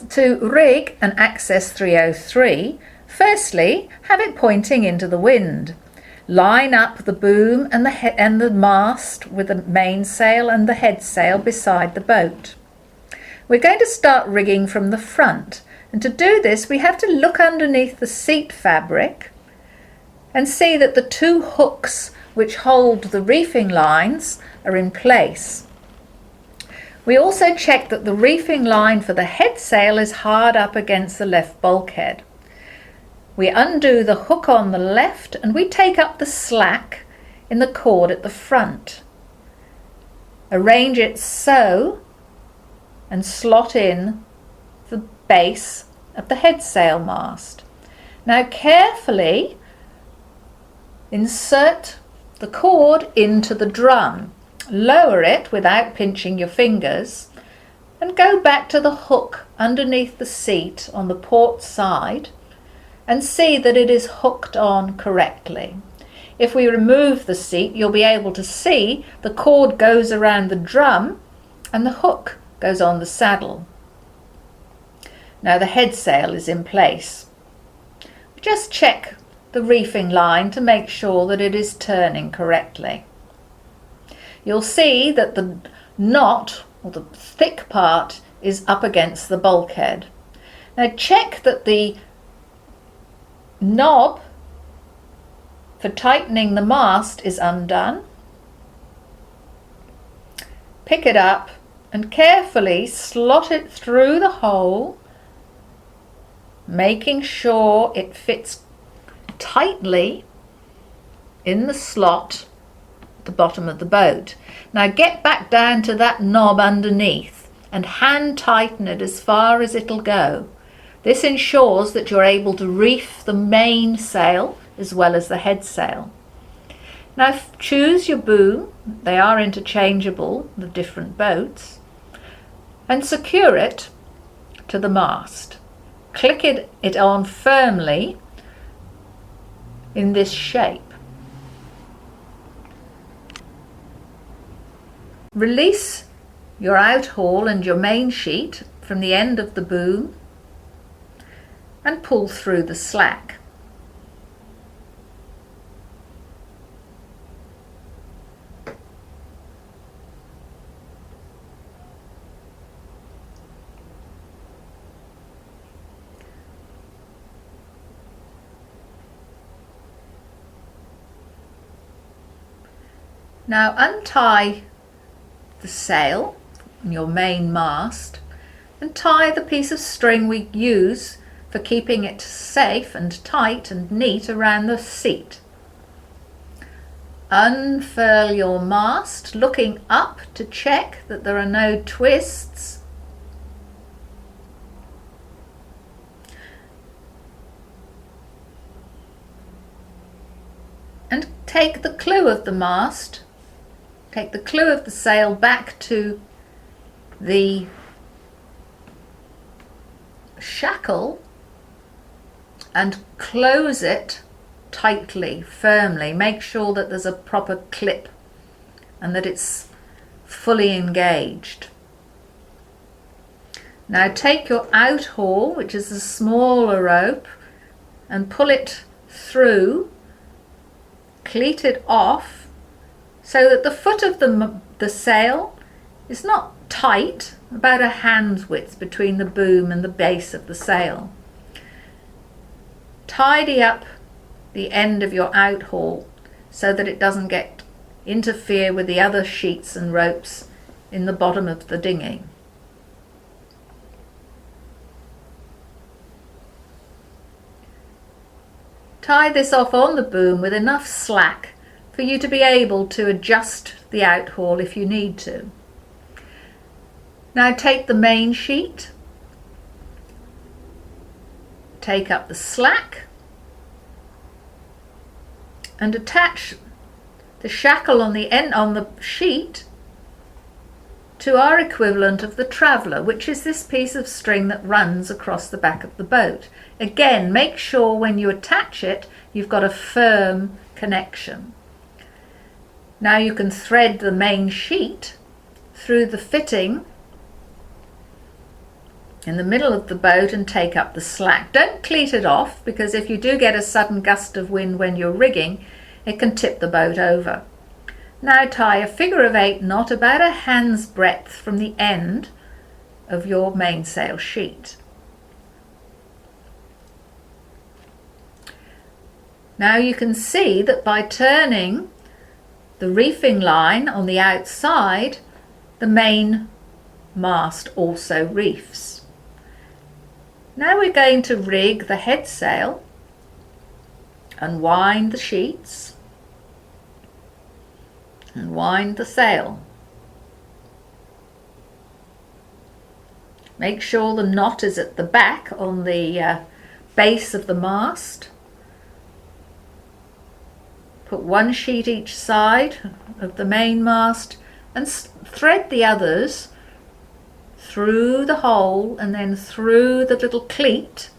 To rig an Access 303, firstly, have it pointing into the wind. Line up the boom and the mast with the mainsail and the headsail beside the boat. We're going to start rigging from the front, and to do this we have to look underneath the seat fabric and see that the two hooks which hold the reefing lines are in place. We also check that the reefing line for the headsail is hard up against the left bulkhead. We undo the hook on the left and we take up the slack in the cord at the front. Arrange it so and slot in the base of the headsail mast. Now carefully insert the cord into the drum. Lower it without pinching your fingers and go back to the hook underneath the seat on the port side and see that it is hooked on correctly. If we remove the seat, you'll be able to see the cord goes around the drum and the hook goes on the saddle. Now the headsail is in place. Just check the reefing line to make sure that it is turning correctly. You'll see that the knot, or the thick part, is up against the bulkhead. Now check that the knob for tightening the mast is undone. Pick it up and carefully slot it through the hole, making sure it fits tightly in the slot at the bottom of the boat. Now get back down to that knob underneath and hand tighten it as far as it'll go. This ensures that you're able to reef the mainsail as well as the headsail. Now choose your boom, they are interchangeable, the different boats, and secure it to the mast. Click it on firmly in this shape. Release your outhaul and your main sheet from the end of the boom and pull through the slack. Now untie the sail on your main mast and tie the piece of string we use for keeping it safe and tight and neat around the seat. Unfurl your mast, looking up to check that there are no twists. And take the clew of the mast, take the clew of the sail back to the shackle and close it tightly, firmly. Make sure that there's a proper clip and that it's fully engaged. Now take your outhaul, which is a smaller rope, and pull it through, cleat it off so that the foot of the sail is not tight, about a hand's width between the boom and the base of the sail. Tidy up the end of your outhaul so that it doesn't interfere with the other sheets and ropes in the bottom of the dinghy. Tie this off on the boom with enough slack for you to be able to adjust the outhaul if you need to. Now take the main sheet, take up the slack and attach the shackle on the end on the sheet to our equivalent of the traveller, which is this piece of string that runs across the back of the boat. Again, make sure when you attach it you've got a firm connection. Now you can thread the main sheet through the fitting in the middle of the boat and take up the slack. Don't cleat it off, because if you do get a sudden gust of wind when you're rigging, it can tip the boat over. Now tie a figure of 8 knot about a hand's breadth from the end of your mainsail sheet. Now you can see that by turning the reefing line on the outside, the main mast also reefs. Now we're going to rig the head sail, unwind the sheets, and wind the sail. Make sure the knot is at the back on the base of the mast. Put one sheet each side of the main mast and thread the others through the hole and then through the little cleat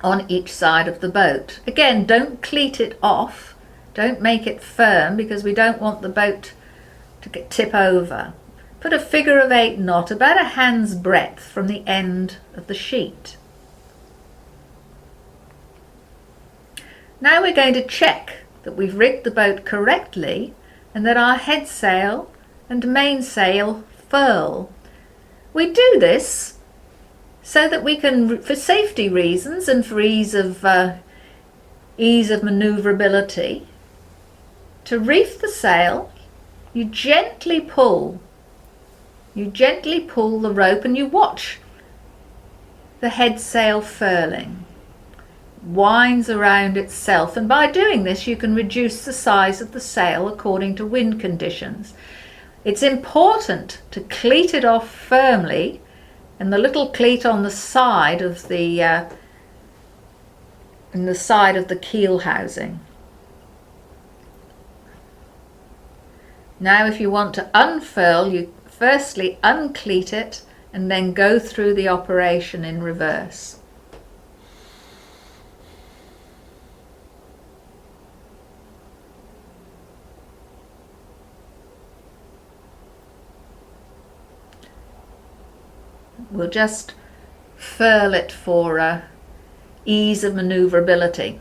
on each side of the boat. Again, don't cleat it off. Don't make it firm, because we don't want the boat to tip over. Put a figure of 8 knot about a hand's breadth from the end of the sheet. Now we're going to check that we've rigged the boat correctly and that our head sail and mainsail furl. We do this so that we can, for safety reasons and for ease of manoeuvrability, to reef the sail, you gently pull the rope and you watch the head sail furling. Winds around itself, and by doing this you can reduce the size of the sail according to wind conditions. It's important to cleat it off firmly, and the little cleat on the side of the keel housing. Now if you want to unfurl, you firstly uncleat it and then go through the operation in reverse. We'll just furl it for ease of manoeuvrability.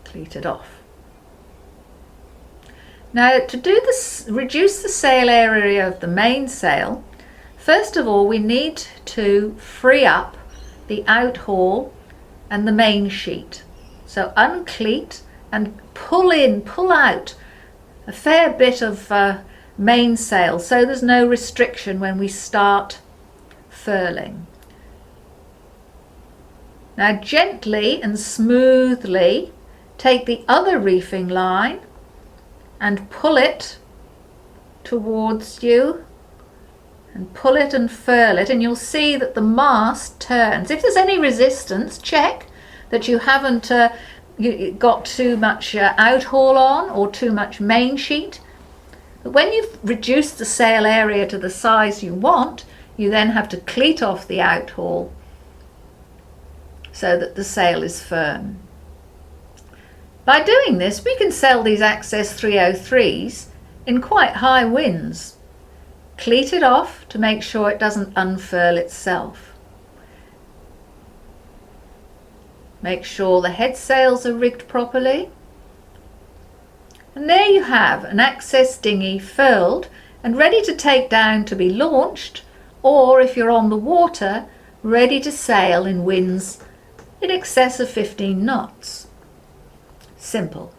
Cleat it off. Now to do this, reduce the sail area of the mainsail, first of all we need to free up the outhaul and the main sheet. So uncleat and pull out a fair bit of mainsail, so there's no restriction when we start furling. Now gently and smoothly take the other reefing line and pull it towards you, and pull it and furl it, and you'll see that the mast turns. If there's any resistance, check that you haven't got too much outhaul on or too much main sheet. But when you've reduced the sail area to the size you want, you then have to cleat off the outhaul so that the sail is firm. By doing this, we can sail these Access 303s in quite high winds. Cleat it off to make sure it doesn't unfurl itself. Make sure the head sails are rigged properly. And there you have an Access dinghy furled and ready to take down to be launched, or if you're on the water, ready to sail in winds in excess of 15 knots. Simple.